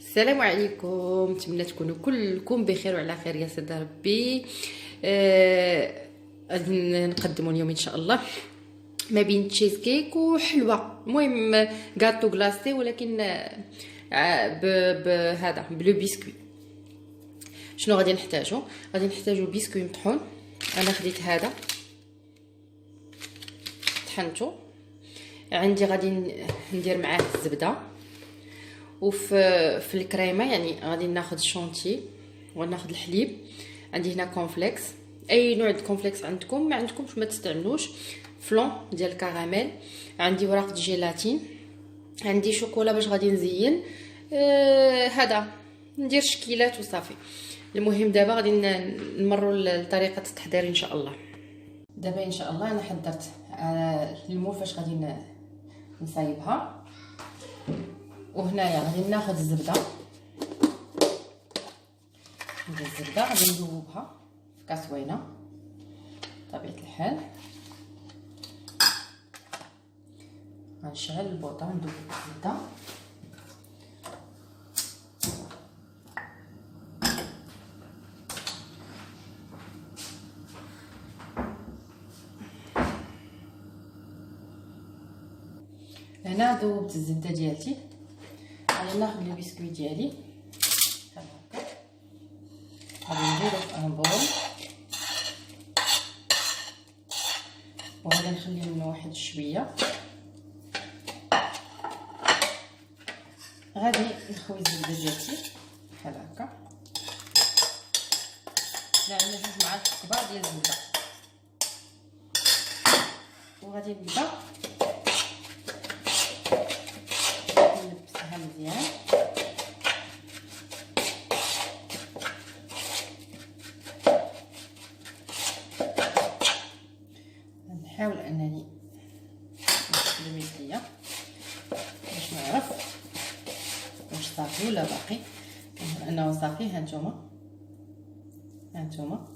السلام عليكم، نتمنى تكونوا كلكم بخير وعلى خير يا سيدي ربي. غادي نقدموا اليوم ان شاء الله ما بين تشيز كيك وحلوه، المهم غاتو غلاسي ولكن بهذا بلو بسكوي. شنو غادي نحتاجو؟ غادي نحتاجو بسكوي مطحون. انا خديت هذا طحنته. عندي غادي ندير معاه الزبده، وفي الكريمه يعني غادي ناخذ شونتي وناخذ الحليب. عندي هنا كونفليكس، اي نوع د كونفليكس عندكم، ما عندكمش ما تستعملوش. فلون ديال الكراميل، عندي ورق جيلاتين، عندي شوكولا باش غادي نزين. هذا ندير شكيلات وصافي. المهم دابا غادي نمروا لطريقه التحضير ان شاء الله. دابا ان شاء الله انا حضرت المول فاش غادي نصايبها. وهنايا غادي ناخذ الزبده، غادي نذوبها في كاسوينه بطبيعه الحال. غنشعل البوطه ندوب الزبده. هنا ذوبت الزبده ديالتي. غادي ناخذ البسكويت ديالي بحال هكا، غادي نديرو في ان بول وغادي نخلي منه واحد شويه. غادي نخوي الزبده ديالتي بحال هكا. عندنا جوج معالق كبار ديال الزبده، وغادي نبدا نلبسها مزيان. نحاول انني نخدم يديا باش نعرف واش صافي ولا باقي. كنظن انه صافي. ها نتوما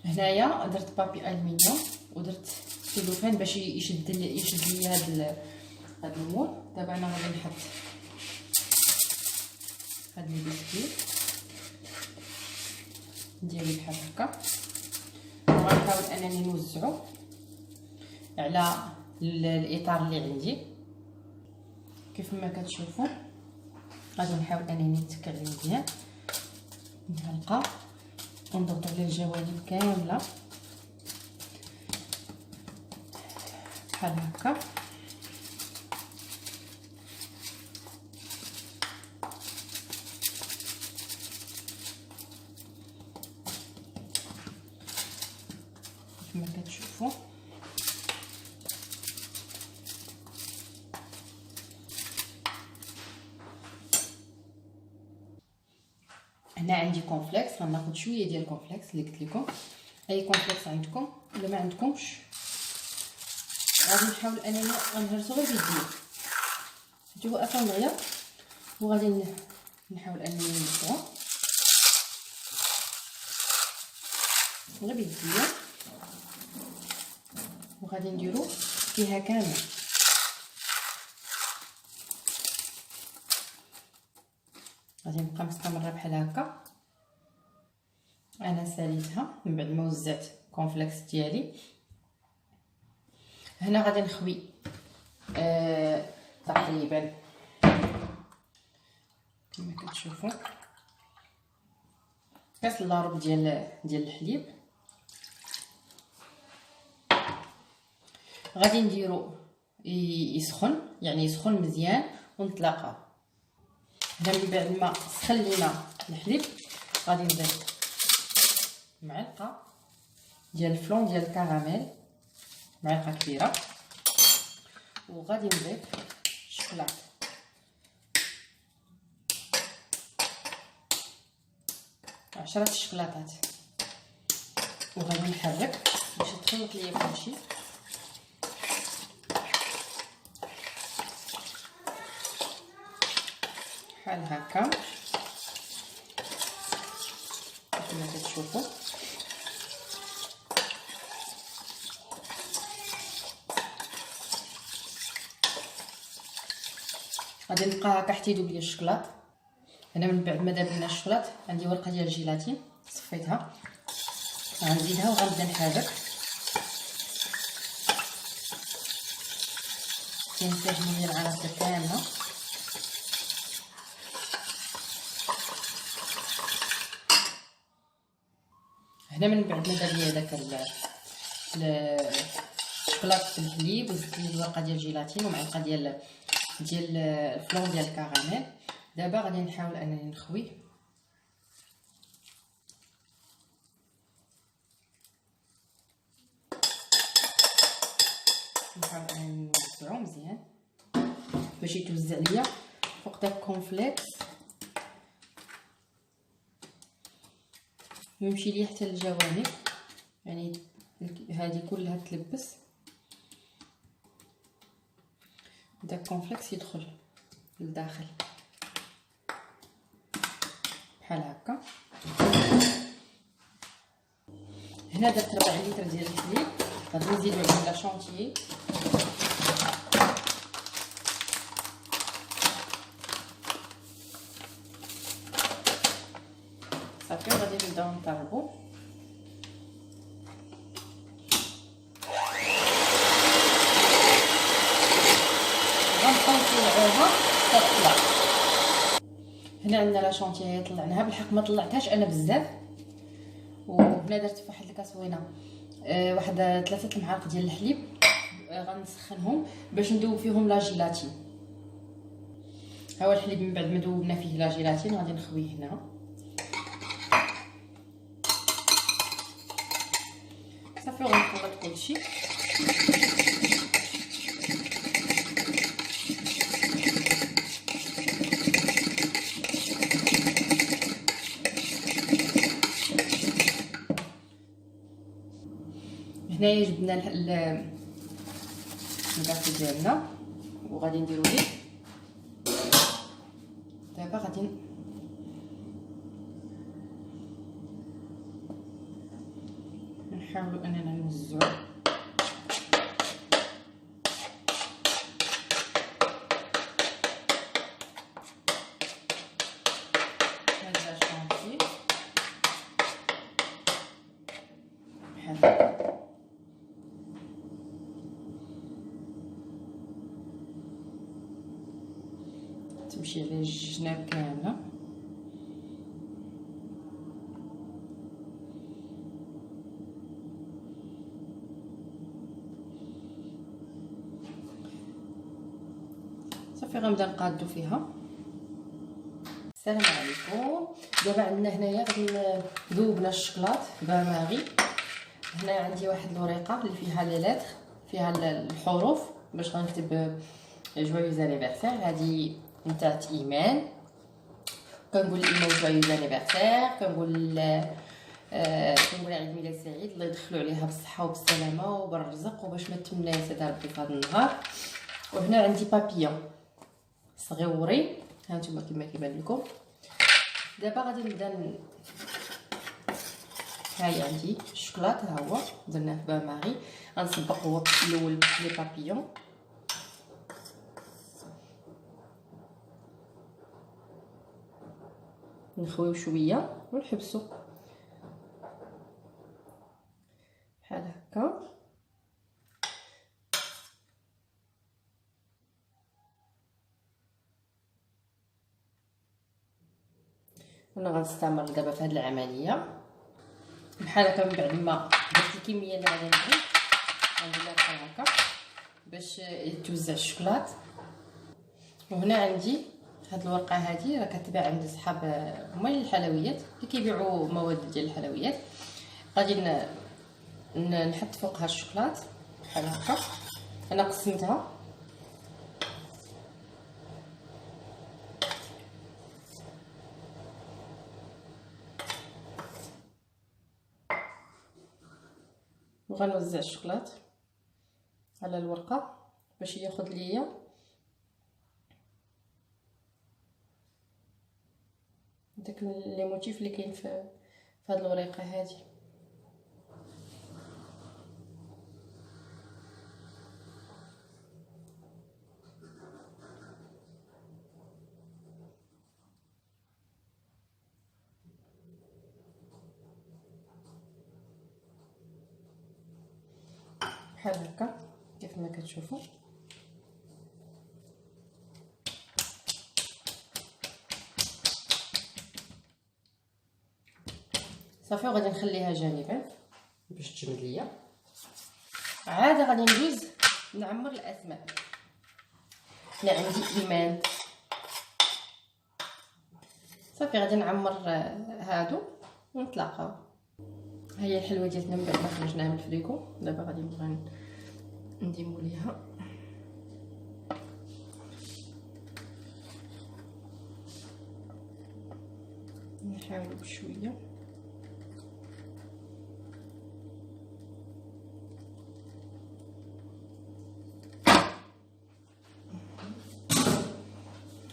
هنايا درت بابي الومنيوم ودرت سيلوفان باش يشد لي هذا المول. دابا انا غادي نحط هذا البسكويت ديالي بحال هكا، وغنحاول انني نوزعو على الاطار اللي عندي كيف ما كتشوفوا. غادي نحاول انني نتك عليه مزيان بحلقه ونضغط على الجوانب كامله بحال هكا. كما كتشوفوا هنا عندي كونفليكس. غناخذ شويه ديال الكونفليكس اللي قلت لكم. اي كونفليكس عندكم ولا ما عندكمش غادي نحاول انني نهرسو غير بيديا حيت هو اصلا دغيا، وغادي نحاول انني نهرسو غير بيديا، وغادي نديرو فيها كامل. غادي نبقى مستمره بحال هكا. انا ساليتها من بعد ما وزعت كونفليكس ديالي. هنا غادي نخوي تقريبا كما كتشوفوا كاس اللارب ديال الحليب. غادي نديرو يسخن، يعني يسخن مزيان ونطلقه. هنا من بعد ما خلينا الحليب غادي نضيف معلقه ديال الفلون ديال الكراميل، معلقه كبيره، وغادي نضيف الشوكولاط. عشرة الشوكولاتات، وغادي نحرك باش تخلط ليا كلشي. بحال هكا كما كتشوفوا. غادي نبقى هكا حتى يذوب لي الشكلاط. هنا من بعد ما داب لنا الشكلاط عندي ورقه ديال الجيلاتين صفيتها، غنزيدها وغنبدا نحرك. كنساهم ديال العناصر كامله. هنا من بعد ما دار لي هذاك الشكلاط في الحليب، وزدت لي الورقه ديال الجيلاتين ومعلقه ديال الفلون ديال الكراميل. دابا غادي نحاول انني نخوي. نحاول انني نوزعو مزيان باش يتوزع ليا فوق داك الكونفليكس ويمشي ليا حتى للجوانب، يعني هذه كلها تلبس داك الكونفليكس يدخل للداخل بحال هكا. هنا درت 4 لتر ديال الحليب، غادي نزيدو عليه لا شونتيي صافي. غادي نبداو نطربو. غنبقاو نطلعوها حتى تطلع. هنا عندنا لا شونتيي طلعناها، بالحق ما طلعتهاش انا بزاف. وهنا درت في واحد الكاسوينه واحد 3 المعالق ديال الحليب، غنسخنهم باش ندوب فيهم لا جيلاتين. ها هو الحليب من بعد ما دوبنا فيه لا جيلاتين غادي نخويه هنا صافي. وغنخلط كلشي. هنايا جبنا الكاسو ديالنا وغادي نديرو ليه. دابا غادي نحاولوا اننا نوزعو هذا الشونتي بحال هكا. تمشي على الجناب كامله. صافي غنبدا نقادو فيها. السلام عليكم. دابا عندنا هنايا غادي ذوبنا الشكلاط باماغي. هنا عندي واحد الورقه اللي فيها لي لتر، فيها الحروف باش غنكتب جويوز انيفرسير. هذه نتاعت ايمان، كنقول لايمان جويوز انيفرسير، كنقول عيد ميلاد سعيد، الله يدخلوا عليها بالصحه وبالسلامه وبالرزق وباش ما تمنى يسعدها ربي في هذا النهار. وهنا عندي بابيون صغيورين، ها نتوما كما كيبان لكم. دابا غادي نبدا هاي عندي الشوكولات، ها هو درناه في باماغي. غنصبق هو الاول لي بابيون، نخويو شويه ونحبسو بحال هكا. انا غنستمر دابا في هذه العمليه بحال هكا. من بعد ما درت الكميه اللي غادي نبغي غنديرها بحال هكا باش يتوزع الشوكولات. وهنا عندي هاد الورقه هذه راه كتباع عند صحاب مول الحلويات اللي كيبيعوا مواد ديال الحلويات. غادي نحط فوقها الشوكولات بحال هكا. انا قسمتها وغنوزع الشوكولات على الورقه باش ياخذ ليا داك لي موتيف اللي كاين في هاد الورقه هذه. بحال هكا كيف ما كتشوفوا. صافي وغادي نخليها جانبا باش تجمد ليا. عاد غادي ندوز نعمر الاسماك. هنا عندي ايمان، صافي غادي نعمر هادو ونتلاقاو. ها هي الحلوه ديالنا من بعد ما خرجناها من الفريكو. دابا غادي نبغي نديمو ليها. نحاول بشويه.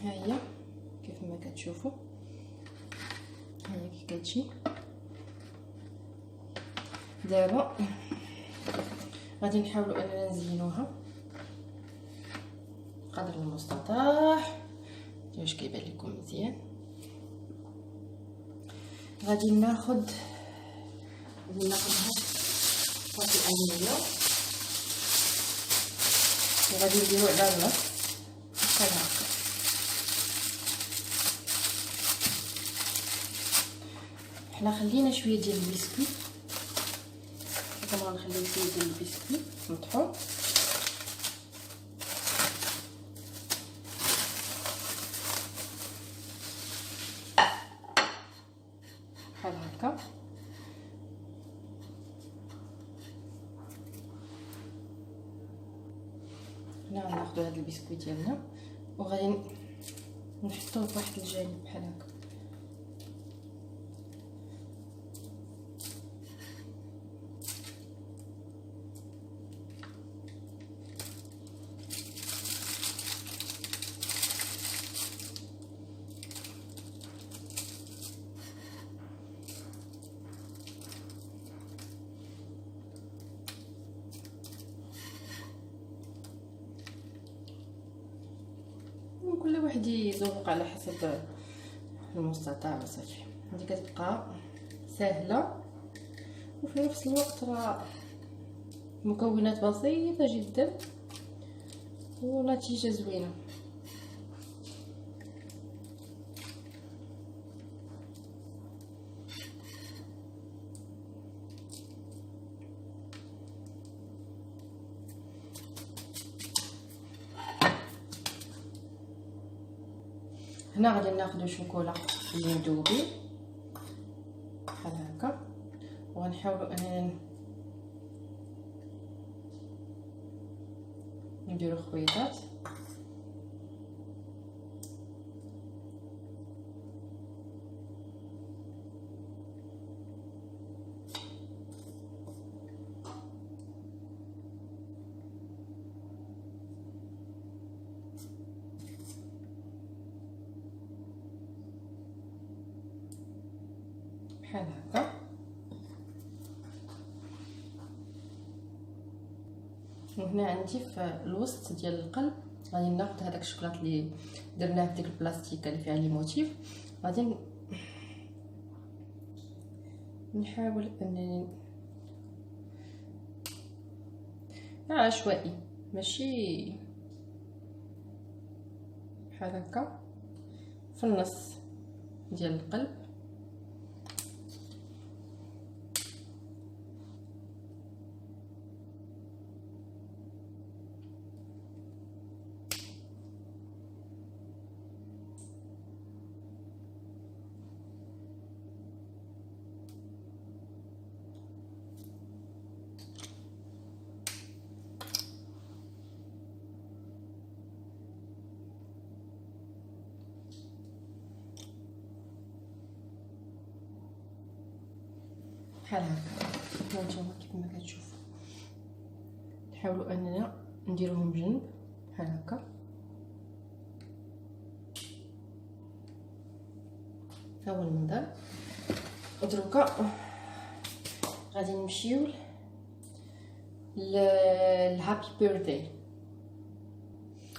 ها هي كيف ما كتشوفوا، ها هي كي كتجي. دابا غادي نحاولوا اننا نزينوها قدر المستطاع واش كيبان لكم مزيان. غادي ناخذ هاد الالميه وغادي نديرو على النص بحال هكا. حنا خلينا شويه ديال البسكويت، كما غنخليو شويه ديال البسكويت مطحون. بحال هكا. هنا غناخدو هاد البسكويت ديالنا وغادي نحطوه فواحد الجانب بحال هكا. كل واحد يذوق على حسب المستطاع. وصافي هذه كتبقى سهله وفي نفس الوقت راه مكونات بسيطه جدا ونتيجه زوينه. هنا غادي ناخذ شوكولا اللي مذوبين بحال هكا وغنحاولوا اننا نديرو خويطات. بحال هكا. وهنا عندي في الوسط ديال القلب غادي ناخذ هذاك الشوكولات اللي درناه في ديك البلاستيكه اللي فيها لي موتيف. غادي نحاول انني عشوائي ماشي بحال هكا في النص ديال القلب. بحال هكا هانتوما كيف ما كتشوفوا. نحاولوا اننا نديروهم بجنب بحال هكا. ها هو المنظر. ودروكا غادي نمشيو للهابي بيرثداي.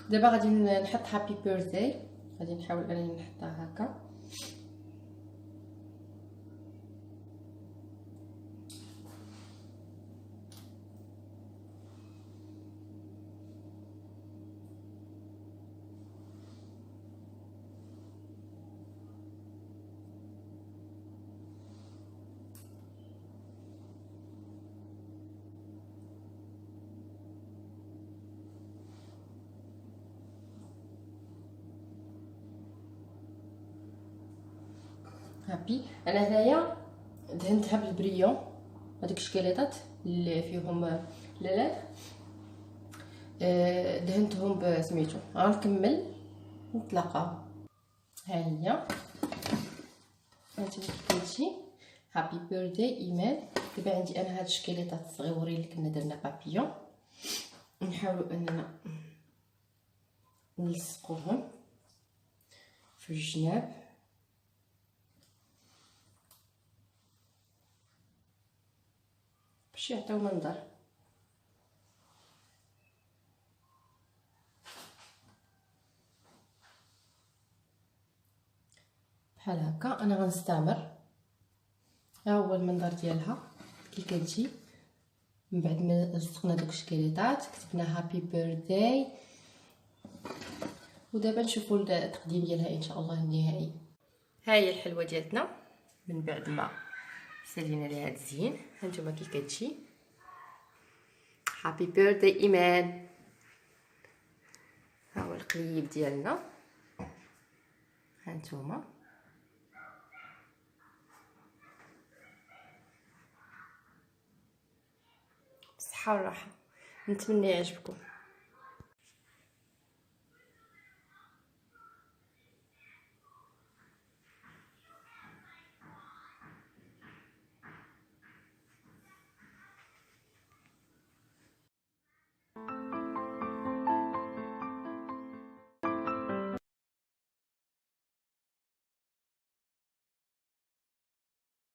دابا غادي نحط هابي بيرثداي. غادي نحاول انني نحطها هكا. هابي. انا هنايا دهنتها بالبريون، هذوك الشكيليطات اللي فيهم لالات، دهنتهم بسميتو. غنكمل نتلاقاو. ها هي هانتوما كتجي هابي بيرثداي ايمان. دابا عندي انا هاد الشكيليطات الصغيورين اللي كنا درنا بابيون، نحاولوا اننا نلصقوهم في الجناب باش يعطيو منظر. بحال هكا انا غنستمر. ها هو المنظر ديالها كي كتجي من بعد ما لصقنا دوك الشكيليطات، كتبنا هابي بيرثداي. ودابا نشوفوا التقديم ديالها ان شاء الله النهائي. ها هي الحلوه ديالتنا من بعد ما سالينا ليها الزين. هانتوما كي كتجي هابي بيرثداي ايمان. ها هو القليب ديالنا، هانتوما بالصحه والراحه. نتمنى يعجبكم.